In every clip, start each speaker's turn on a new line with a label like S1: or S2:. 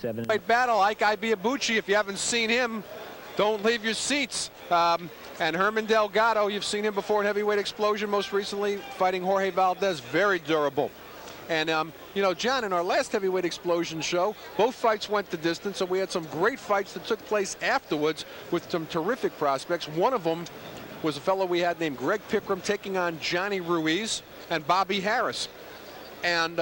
S1: Fight battle, Ike Ibeabuchi. If you haven't seen him, don't leave your seats. And Herman Delgado, you've seen him before in Heavyweight Explosion, most recently fighting Jorge Valdez, very durable. And, you know, John, in our last Heavyweight Explosion show, both fights went the distance, so we had some great fights that took place afterwards with some terrific prospects. One of them was a fellow we had named Greg Pickram taking on Johnny Ruiz and Bobby Harris. And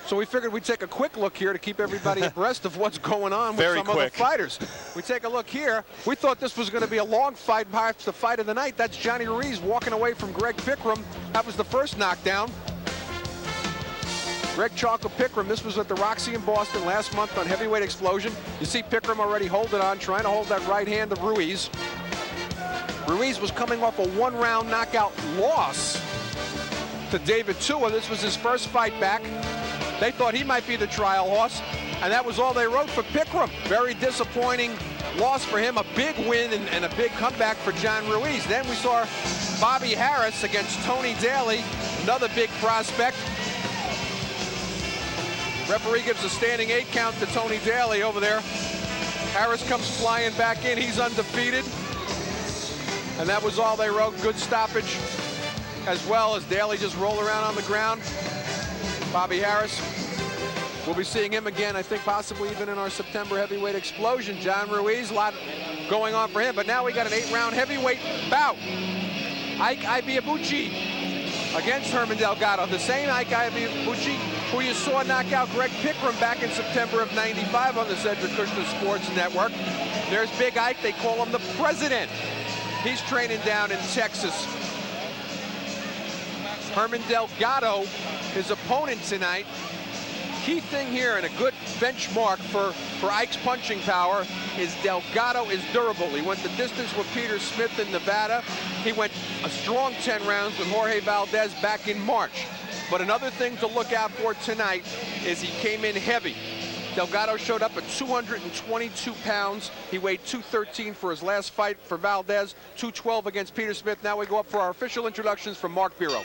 S1: so we figured we'd take a quick look here to keep everybody abreast of what's going on with some other fighters. We take a look here. We thought this was going to be a long fight, perhaps the fight of the night. That's Johnny Ruiz walking away from Greg Pickram. That was the first knockdown. Greg Chalker Pickram, this was at the Roxy in Boston last month on Heavyweight Explosion. You see Pickram already holding on, trying to hold that right hand of Ruiz. Ruiz was coming off a one-round knockout loss to David Tua. This was his first fight back. They thought he might be the trial horse, and that was all they wrote for Pickram. Very disappointing loss for him, a big win and a big comeback for John Ruiz. Then we saw Bobby Harris against Tony Daly, another big prospect. Referee gives a standing 8 count to Tony Daly over there. Harris comes flying back in, he's undefeated. And that was all they wrote, good stoppage, as well as Daly just rolled around on the ground. Bobby Harris, we'll be seeing him again, I think possibly even in our September Heavyweight Explosion. John Ruiz, a lot going on for him, but now we got an 8-round heavyweight bout. Ike Ibeabuchi against Herman Delgado, the same Ike Ibeabuchi who you saw knock out Greg Pickram back in September of '95 on the Cedric Kushner Sports Network. There's Big Ike, they call him the President. He's training down in Texas. Herman Delgado, his opponent tonight. Key thing here and a good benchmark for Ike's punching power is Delgado is durable. He went the distance with Peter Smith in Nevada. He went a strong 10 rounds with Jorge Valdez back in March. But another thing to look out for tonight is he came in heavy. Delgado showed up at 222 pounds. He weighed 213 for his last fight for Valdez, 212 against Peter Smith. Now we go up for our official introductions from Mark Biro.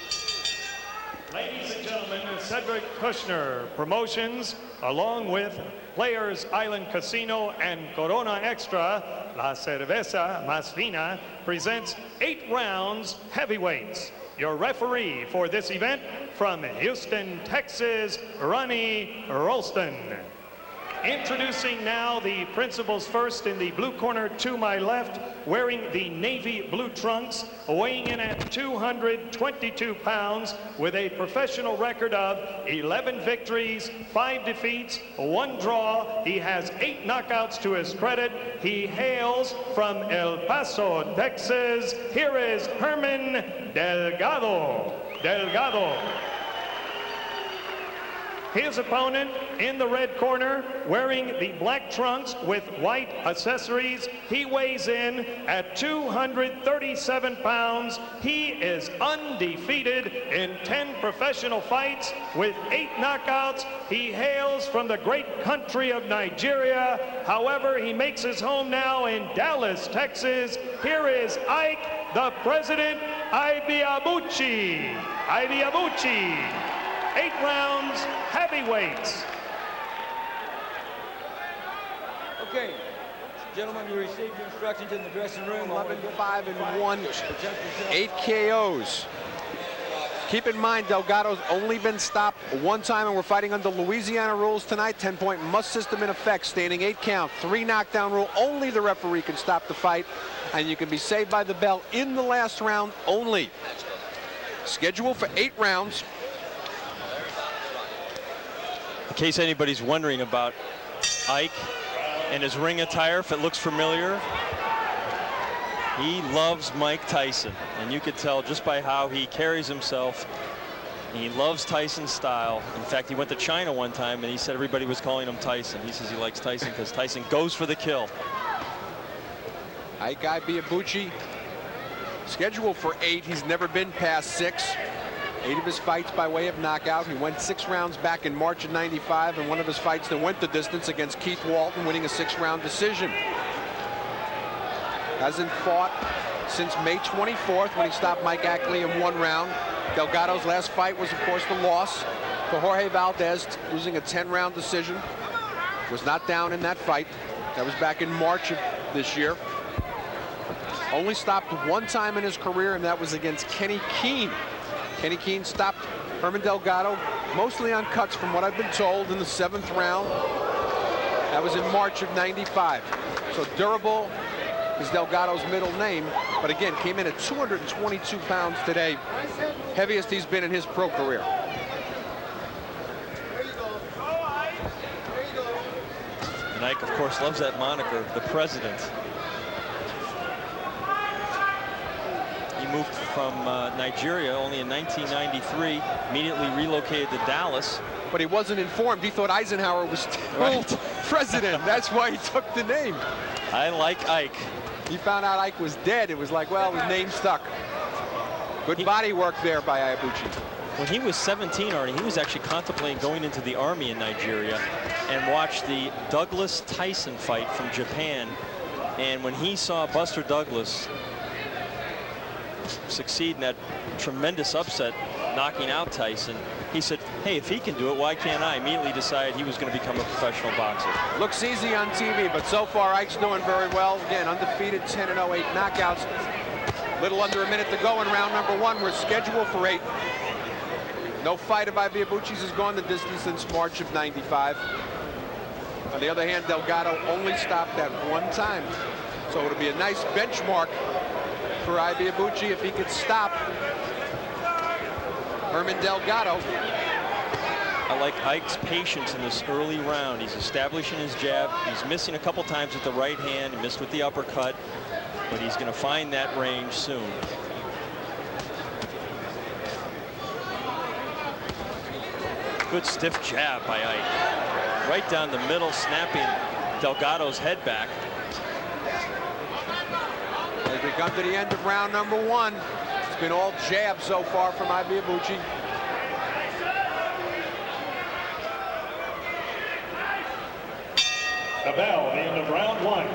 S2: Ladies and gentlemen, Cedric Kushner Promotions, along with Players Island Casino and Corona Extra, La Cerveza Más Fina, presents 8 rounds heavyweights. Your referee for this event from Houston, Texas, Ronnie Ralston. Introducing now the principals first in the blue corner to my left, wearing the navy blue trunks, weighing in at 222 pounds with a professional record of 11 victories, 5 defeats, 1 draw. He has 8 knockouts to his credit. He hails from El Paso, Texas. Here is Herman Delgado. His opponent in the red corner, wearing the black trunks with white accessories. He weighs in at 237 pounds. He is undefeated in 10 professional fights with 8 knockouts. He hails from the great country of Nigeria. However, he makes his home now in Dallas, Texas. Here is Ike, the President, Ibeabuchi. 8 rounds, heavyweights.
S3: Okay, gentlemen, you received your instructions in the dressing room.
S1: 11-5-1, 8 KOs. Keep in mind, Delgado's only been stopped 1 time, and we're fighting under Louisiana rules tonight. 10-point must system in effect, standing 8 count, 3 knockdown rule. Only the referee can stop the fight, and you can be saved by the bell in the last round only. Scheduled for 8 rounds.
S4: In case anybody's wondering about Ike and his ring attire, if it looks familiar, he loves Mike Tyson, and you could tell just by how he carries himself. He loves Tyson's style. In fact, he went to China one time and he said everybody was calling him Tyson. He says he likes Tyson because Tyson goes for the kill.
S1: Ike Ibeabuchi, scheduled for 8. He's never been past 6. 8 of his fights by way of knockout. He went 6 rounds back in March of '95, and one of his fights that went the distance against Keith Walton, winning a 6-round decision. Hasn't fought since May 24th when he stopped Mike Ackley in 1 round. Delgado's last fight was, of course, the loss to Jorge Valdez, losing a 10-round decision. Was not down in that fight. That was back in March of this year. Only stopped one time in his career, and that was against Kenny Keene. Kenny Keene stopped Herman Delgado, mostly on cuts from what I've been told, in the 7th round. That was in March of '95. So durable is Delgado's middle name, but again, came in at 222 pounds today. Heaviest he's been in his pro career.
S4: And Ike, of course, loves that moniker, the President. He moved from Nigeria only in 1993, immediately relocated to Dallas.
S1: But he wasn't informed. He thought Eisenhower was still president. That's why he took the name.
S4: I like Ike.
S1: He found out Ike was dead. It was like, well, his name stuck. Good body work there by Ibeabuchi.
S4: When he was 17, Arnie, he was actually contemplating going into the army in Nigeria and watched the Douglas Tyson fight from Japan. And when he saw Buster Douglas succeed in that tremendous upset, knocking out Tyson, he said, hey, if he can do it, why can't I? Immediately decided he was going to become a professional boxer.
S1: Looks easy on TV, but so far Ike's doing very well. Again, undefeated, 10-0, 8 knockouts. Little under a minute to go in round number 1. We're scheduled for 8. No fight of Ibeabuchi's has gone the distance since March of '95. On the other hand, Delgado only stopped that one time. So it'll be a nice benchmark for Ibeabuchi if he could stop Herman Delgado.
S4: I like Ike's patience in this early round. He's establishing his jab. He's missing a couple times with the right hand. He missed with the uppercut, but he's going to find that range soon. Good stiff jab by Ike. Right down the middle, snapping Delgado's head back.
S1: As we come to the end of round number 1, it's been all jabs so far from Ibeabuchi.
S2: The bell, the end of round 1.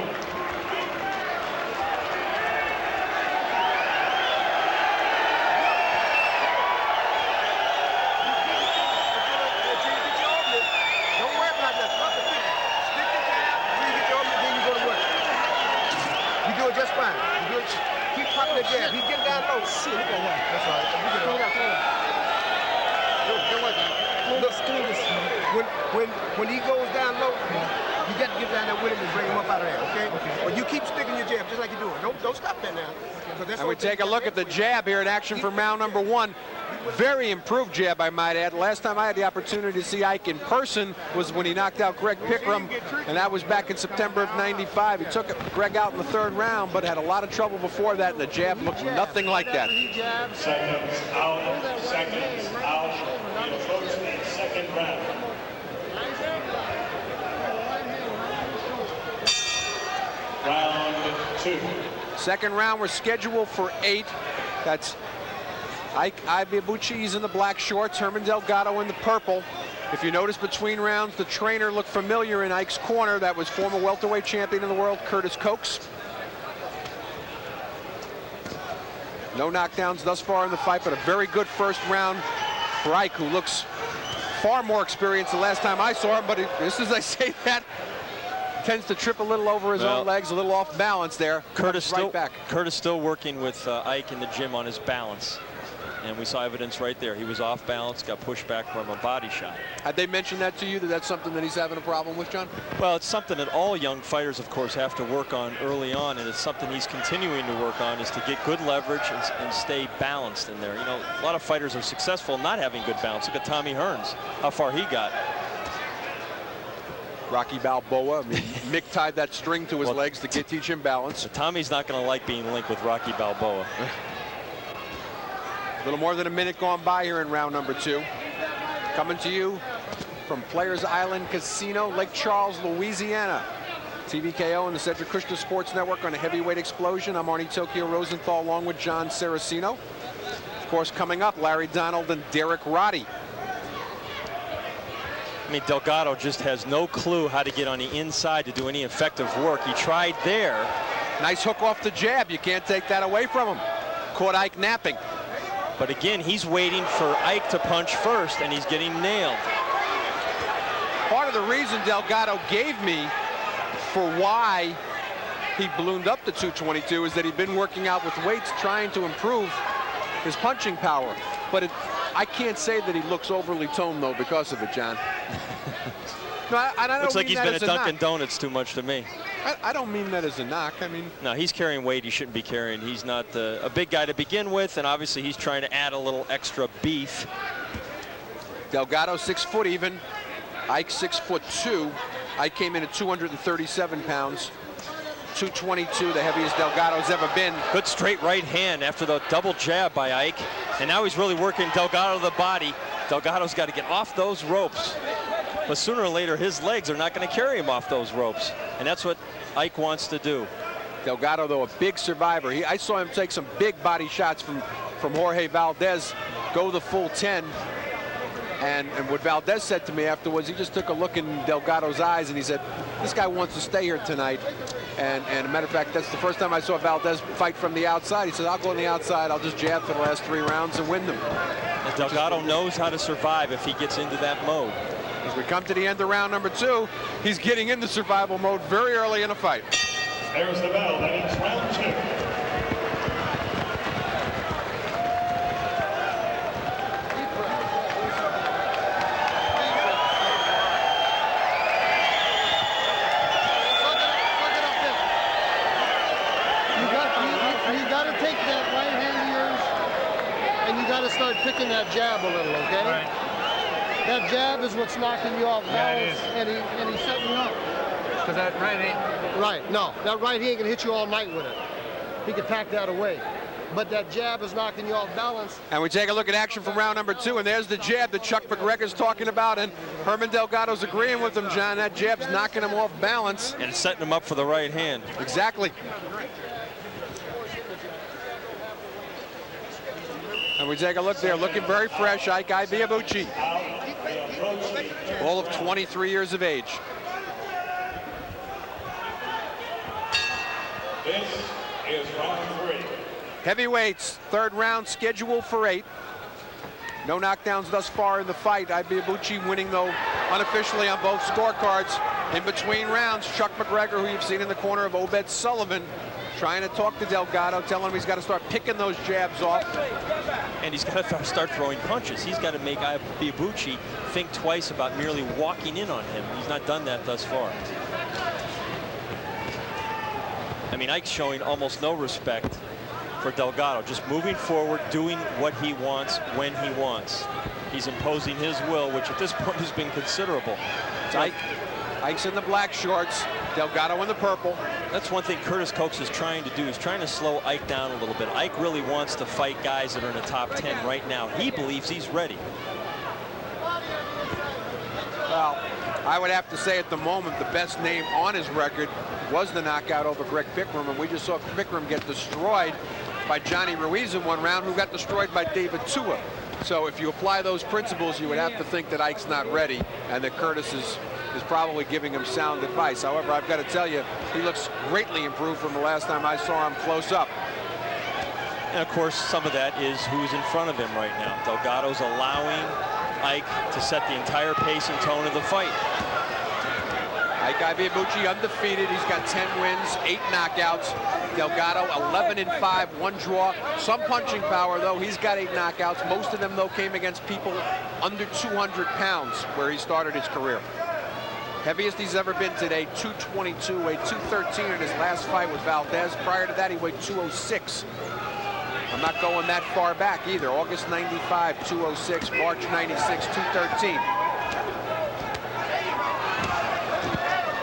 S5: Yeah, he's getting down low. Shit, look at that. That's all right. Look, when he goes down low, you got to get down there with him and bring him up out of there, okay? But you keep sticking your jab just like you're doing. Don't stop that now.
S1: And we take a look at the jab here in action from round number 1. Very improved jab, I might add. Last time I had the opportunity to see Ike in person was when he knocked out Greg Pickram, and that was back in September of '95. He took Greg out in the 3rd round, but had a lot of trouble before that, and the jab looked nothing like that.
S2: Seconds out, seconds out. We approach the 2nd round. Round 2.
S1: 2nd round, we're scheduled for 8. That's Ike Ibeabuchi, he's in the black shorts, Herman Delgado in the purple. If you notice between rounds, the trainer looked familiar in Ike's corner. That was former welterweight champion of the world, Curtis Coates. No knockdowns thus far in the fight, but a very good 1st round for Ike, who looks far more experienced the last time I saw him, but just as I say that, tends to trip a little over his own legs, a little off balance there.
S4: Curtis
S1: Curtis
S4: still working with Ike in the gym on his balance. And we saw evidence right there. He was off balance, got pushed back from a body shot.
S1: Had they mentioned that to you, that that's something that he's having a problem with, John?
S4: Well, it's something that all young fighters, of course, have to work on early on, and it's something he's continuing to work on, is to get good leverage and stay balanced in there. You know, a lot of fighters are successful not having good balance. Look at Tommy Hearns, how far he got.
S1: Rocky Balboa, I mean, Mick tied that string to his legs to teach him balance.
S4: Tommy's not going to like being linked with Rocky Balboa.
S1: A little more than a minute gone by here in round number 2. Coming to you from Players Island Casino, Lake Charles, Louisiana. TVKO and the Cedric Kushner Sports Network on a heavyweight explosion. I'm Arnie Tokyo Rosenthal along with John Saraceno. Of course, coming up, Larry Donald and Derek Roddy.
S4: I mean, Delgado just has no clue how to get on the inside to do any effective work. He tried there.
S1: Nice hook off the jab. You can't take that away from him. Caught Ike napping.
S4: But again, he's waiting for Ike to punch first, and he's getting nailed.
S1: part of the reason Delgado gave me for why he ballooned up to 222 is that he'd been working out with weights trying to improve his punching power. But I can't say that he looks overly toned, though, because of it, John. No, I don't
S4: Looks like
S1: mean
S4: he's
S1: that
S4: been
S1: as
S4: at
S1: a
S4: Dunkin'
S1: knock.
S4: Donuts too much to me.
S1: I don't mean that as a knock. I mean,
S4: no, he's carrying weight he shouldn't be carrying. He's not a big guy to begin with, and obviously he's trying to add a little extra beef.
S1: Delgado 6 foot even. Ike 6'2". Ike came in at 237 pounds. 222, the heaviest Delgado's ever been.
S4: Good straight right hand after the double jab by Ike. And now he's really working Delgado to the body. Delgado's got to get off those ropes. But sooner or later, his legs are not going to carry him off those ropes. And that's what Ike wants to do.
S1: Delgado, though, a big survivor. I saw him take some big body shots from Jorge Valdez, go the full 10. And what Valdez said to me afterwards, he just took a look in Delgado's eyes and he said, this guy wants to stay here tonight. And a matter of fact, that's the first time I saw Valdez fight from the outside. He said, I'll go on the outside, I'll just jab for the last 3 rounds and win them.
S4: And Delgado knows how to survive if he gets into that mode.
S1: As we come to the end of round number 2, he's getting into survival mode very early in a fight.
S2: There's the bell. That ends round 2.
S6: Start picking that jab a little, okay?
S2: Right.
S6: That jab is what's knocking you off balance, and he's setting you up.
S7: Because that right ain't...
S6: Right, no, that right he ain't gonna hit you all night with it. He can pack that away. But that jab is knocking you off balance.
S1: And we take a look at action from round number 2, and there's the jab that Chuck McGregor's talking about, and Herman Delgado's agreeing with him, John. That jab's knocking him off balance.
S4: And it's setting him up for the right hand.
S1: Exactly. And we take a look there, looking very fresh, Ike Ibeabuchi. All of 23 years of age.
S2: This is round 3.
S1: Heavyweights, 3rd round scheduled for 8. No knockdowns thus far in the fight. Ibeabuchi winning, though, unofficially on both scorecards. In between rounds, Chuck McGregor, who you've seen in the corner of Obed Sullivan, trying to talk to Delgado, telling him he's got to start picking those jabs off.
S4: And he's got to start throwing punches. He's got to make Ibeabuchi think twice about merely walking in on him. He's not done that thus far. I mean, Ike's showing almost no respect for Delgado, just moving forward, doing what he wants when he wants. He's imposing his will, which at this point has been considerable.
S1: Ike's in the black shorts, Delgado in the purple.
S4: That's one thing Curtis Coates is trying to do. He's trying to slow Ike down a little bit. Ike really wants to fight guys that are in the top 10 right now. He believes he's ready.
S1: Well, I would have to say at the moment the best name on his record was the knockout over Greg Bickram, and we just saw Bickram get destroyed by Johnny Ruiz in one round, who got destroyed by David Tua. So if you apply those principles, you would have to think that Ike's not ready and that Curtis is probably giving him sound advice. However, I've got to tell you, he looks greatly improved from the last time I saw him close up.
S4: And of course, some of that is who's in front of him right now. Delgado's allowing Ike to set the entire pace and tone of the fight.
S1: Ike Ibeabuchi undefeated. He's got 10 wins, 8 knockouts. Delgado 11-5, 1 draw. Some punching power, though. He's got 8 knockouts. Most of them, though, came against people under 200 pounds, where he started his career. Heaviest he's ever been today, 222, weighed 213 in his last fight with Valdez. Prior to that, he weighed 206. I'm not going that far back either. August 95, 206. March 96, 213.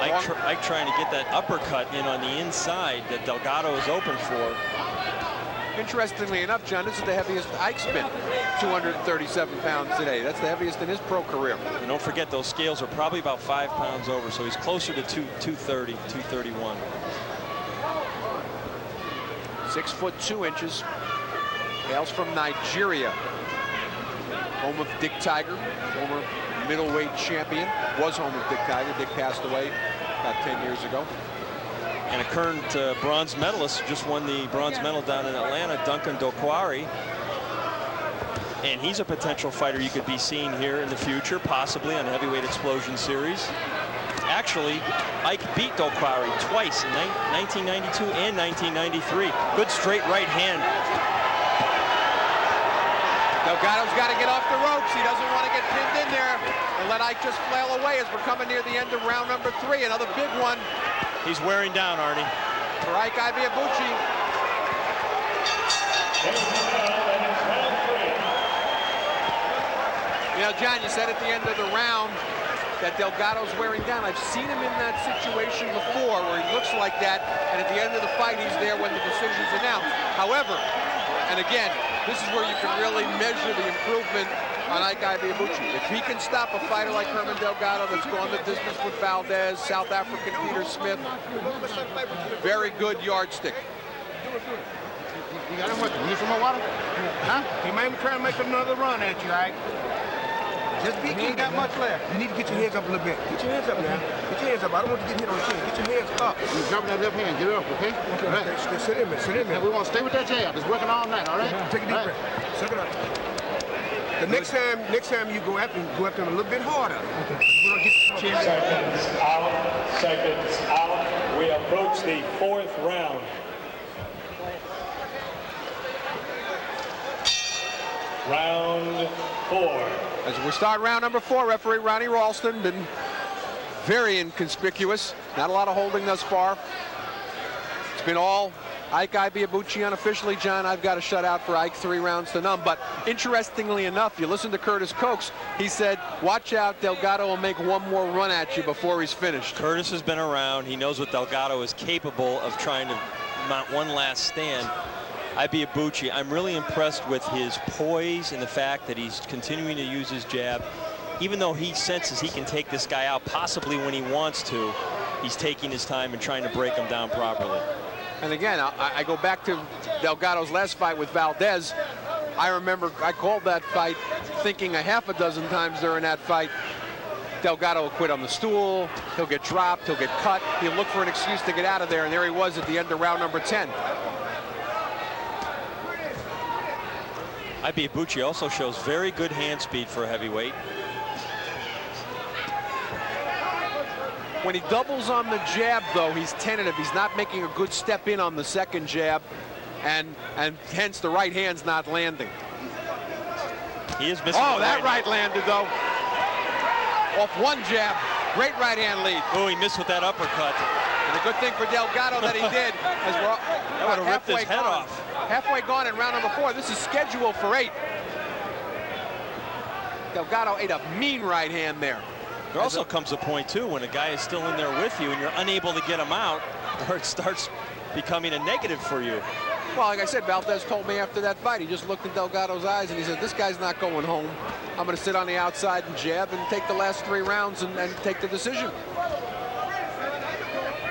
S4: Ike trying to get that uppercut in on the inside that Delgado is open for.
S1: Interestingly enough, John, this is the heaviest Ike's been, 237 pounds today. That's the heaviest in his pro career.
S4: And don't forget, those scales are probably about 5 pounds over, so he's closer to 230, 231.
S1: 6 foot 2 inches. Hails from Nigeria. Home of Dick Tiger, former middleweight champion. Was home of Dick Tiger. Dick passed away about 10 years ago.
S4: And a current bronze medalist just won the bronze medal down in Atlanta, Duncan Dokwari. And he's a potential fighter you could be seeing here in the future, possibly on the Heavyweight Explosion Series. Actually, Ike beat Delgado twice in 1992 and 1993. Good straight right hand.
S1: Delgado's got to get off the ropes. He doesn't want to get pinned in there and let Ike just flail away as we're coming near the end of round number 3. Another big one.
S4: He's wearing down, Arnie.
S1: For Ike Ibeabuchi. You know, John, you said at the end of the round that Delgado's wearing down. I've seen him in that situation before where he looks like that, and at the end of the fight, he's there when the decision's announced. However, and again, this is where you can really measure the improvement on Ike Ibeabuchi. If he can stop a fighter like Herman Delgado that's gone the distance with Valdez, South African Peter Smith, very good yardstick.
S8: You got him with you. You need some more water? Huh? He might be trying to make another run at you, Ike.
S5: Just be ain't got much left. You need to get your hands up a little bit. Get your hands up now. Get your hands up. I don't want you to get hit on the chin. Get your hands up.
S8: You drop that left hand. Get it up, okay?
S5: Okay, right. Okay. Sit in there. Sit in there.
S8: We want to stay with that jab. It's working all night, all right?
S5: Take a deep breath. Suck it up. The next time you go after him a little bit harder. Okay. We're gonna get
S2: Seconds out. Seconds out. We approach the 4th round. Round 4.
S1: As we start round number 4, referee Ronnie Ralston been very inconspicuous. Not a lot of holding thus far. It's been all Ike Ibeabuchi unofficially. John, I've got a shutout for Ike 3 rounds to none. But interestingly enough, you listen to Curtis Coates. He said, watch out, Delgado will make one more run at you before he's finished.
S4: Curtis has been around. He knows what Delgado is capable of trying to mount one last stand. Ibeabuchi, I'm really impressed with his poise and the fact that he's continuing to use his jab. Even though he senses he can take this guy out possibly when he wants to, he's taking his time and trying to break him down properly.
S1: And again, I go back to Delgado's last fight with Valdez. I remember I called that fight thinking a half a dozen times during that fight, Delgado will quit on the stool, he'll get dropped, he'll get cut, he'll look for an excuse to get out of there, and there he was at the end of round number 10.
S4: Ibeabuchi also shows very good hand speed for a heavyweight.
S1: When he doubles on the jab, though, he's tentative. He's not making a good step in on the second jab, and hence the right hand's not landing.
S4: He is missing.
S1: Oh, that right landed, though. Off one jab. Great right hand lead.
S4: Oh, he missed with that uppercut.
S1: And a good thing for Delgado that he did, as we're
S4: that would have ripped his head off.
S1: Halfway gone in round number 4. This is scheduled for 8. Delgado ate a mean right hand there.
S4: There also comes a point, too, when a guy is still in there with you and you're unable to get him out, where it starts becoming a negative for you.
S1: Well, like I said, Valdez told me after that fight, he just looked in Delgado's eyes and he said, this guy's not going home. I'm going to sit on the outside and jab and take the last 3 rounds and take the decision.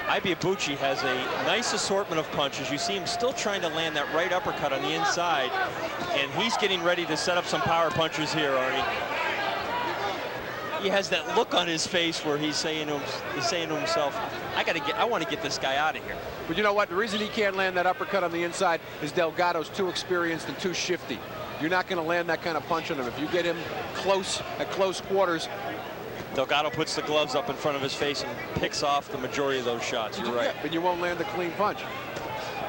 S4: Ibeabuchi has a nice assortment of punches. You see him still trying to land that right uppercut on the inside, and he's getting ready to set up some power punches here, Arnie. He has that look on his face where he's saying to himself, I want to get this guy out of here.
S1: But you know what? The reason he can't land that uppercut on the inside is Delgado's too experienced and too shifty. You're not going to land that kind of punch on him. If you get him close, at close quarters,
S4: Delgado puts the gloves up in front of his face and picks off the majority of those shots. You're right.
S1: Yeah, but you won't land a clean punch,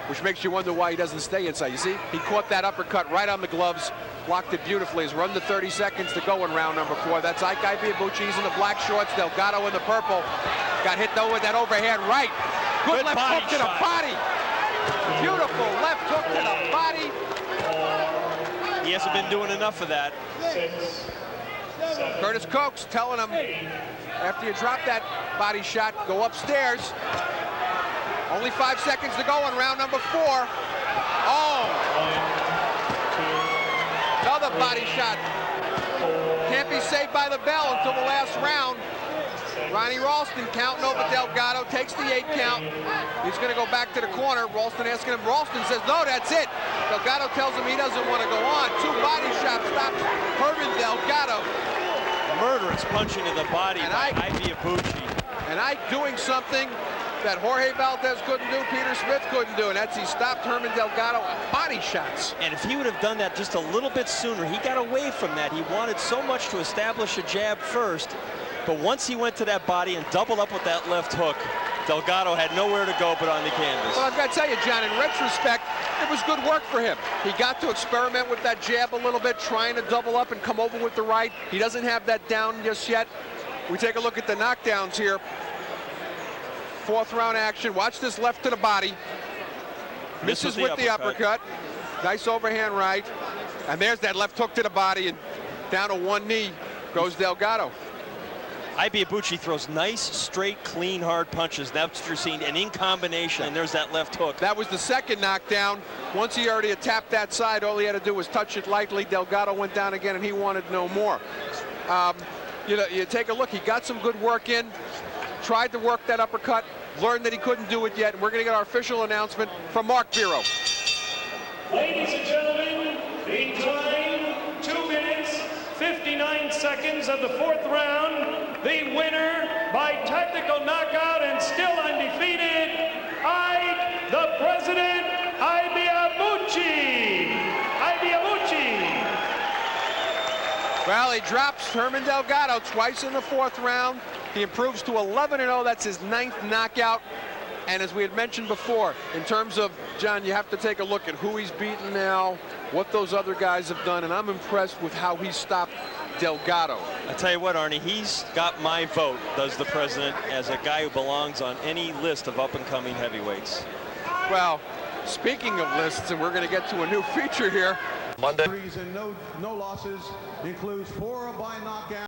S1: which makes you wonder why he doesn't stay inside. You see, he caught that uppercut right on the gloves, blocked it beautifully. He's run to 30 seconds to go in round number 4. That's Ike Ibeabuchi. He's in the black shorts. Delgado in the purple. Got hit though with that overhand right. Good left hook to the body. Beautiful left hook to the body.
S4: He hasn't been doing enough of that.
S1: Curtis Coates telling him, after you drop that body shot, go upstairs. Only 5 seconds to go in round number 4. Oh! Another body shot. Can't be saved by the bell until the last round. Ronnie Ralston counting over Delgado, takes the 8 count. He's going to go back to the corner. Ralston asking him. Ralston says, no, that's it. Delgado tells him he doesn't want to go on. 2 body shots stops Herman Delgado.
S4: Murderous punching to the body by Ibeabuchi.
S1: And Ike doing something that Jorge Valdez couldn't do, Peter Smith couldn't do, and that's he stopped Herman Delgado on body shots.
S4: And if he would have done that just a little bit sooner, he got away from that. He wanted so much to establish a jab first, but once he went to that body and doubled up with that left hook, Delgado had nowhere to go but on the canvas.
S1: Well, I've got to tell you, John, in retrospect, it was good work for him. He got to experiment with that jab a little bit, trying to double up and come over with the right. He doesn't have that down just yet. We take a look at the knockdowns here. Fourth round action. Watch this left to the body. Misses with the uppercut. Nice overhand right. And there's that left hook to the body, and down to one knee goes Delgado.
S4: Ibeabuchi throws nice, straight, clean, hard punches. That's what you're seeing, and in combination, and there's that left hook.
S1: That was the second knockdown. Once he already had tapped that side, all he had to do was touch it lightly. Delgado went down again, and he wanted no more. You know, you take a look. He got some good work in, tried to work that uppercut, learned that he couldn't do it yet, and we're going to get our official announcement from Mark Biro.
S2: Ladies and gentlemen, the time, 2 minutes, 59 seconds of the fourth round. The winner by technical knockout and still undefeated, Ike, the President, Ibeabuchi. Ibeabuchi.
S1: Well, he drops Herman Delgado twice in the fourth round. He improves to 11-0. That's his 9th knockout. And as we had mentioned before, in terms of, John, you have to take a look at who he's beaten now, what those other guys have done, and I'm impressed with how he stopped Delgado.
S4: I tell you what, Arnie, he's got my vote, does the President, as a guy who belongs on any list of up-and-coming heavyweights.
S1: Well, speaking of lists, and we're going to get to a new feature here.
S9: Monday.
S10: And no losses includes 4 by knockout.